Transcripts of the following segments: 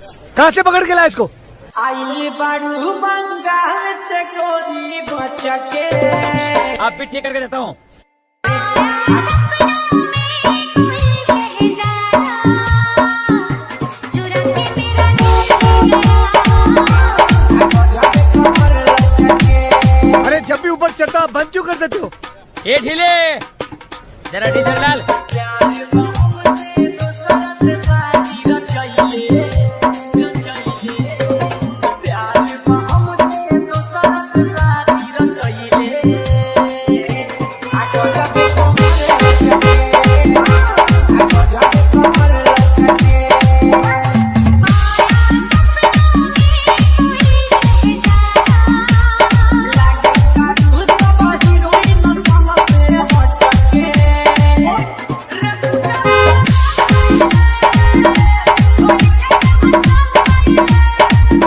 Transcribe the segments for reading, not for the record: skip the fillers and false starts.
कहाँ से पकड़ के लाया इसको? आइली बारू बंगाल से गोरी बचके। आप भी ठीक करके देता हूँ। अरे जब भी ऊपर चढ़ता बंद क्यों कर देते हो? ये ढीले जरा डीजल डाल।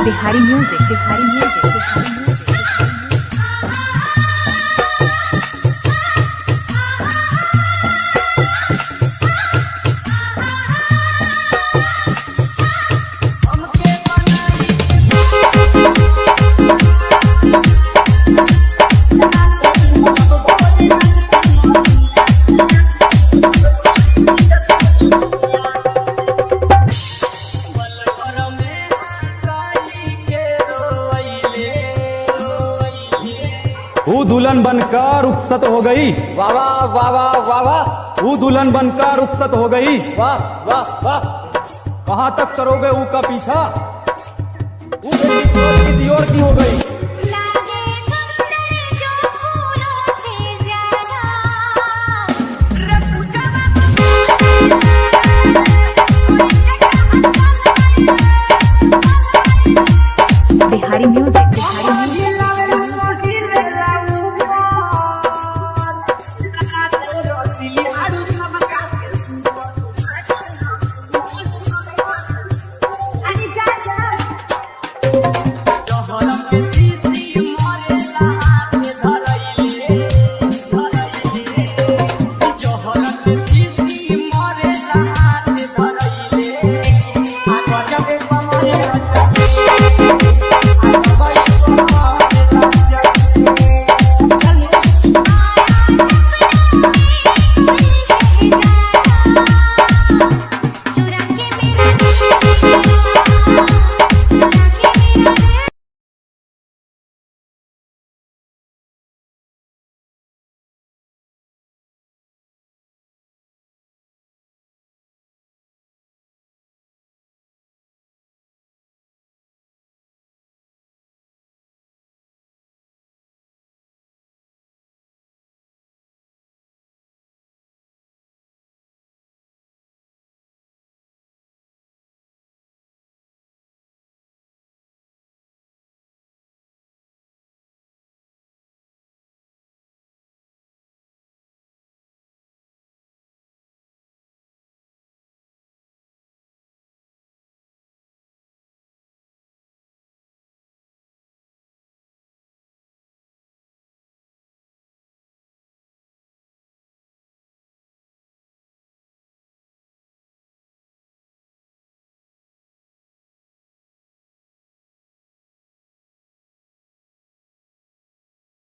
Bihari music, Bihari music, Bihari music. वो दुल्हन बनकर रुखसत हो गई। वाह वाह वाह वाह वाह वाह। वो दुल्हन बनकर रुखसत हो गई। वाह वाह वाह। कहाँ तक करोगे ऊ का पीछा? वो किसी और की हो गई।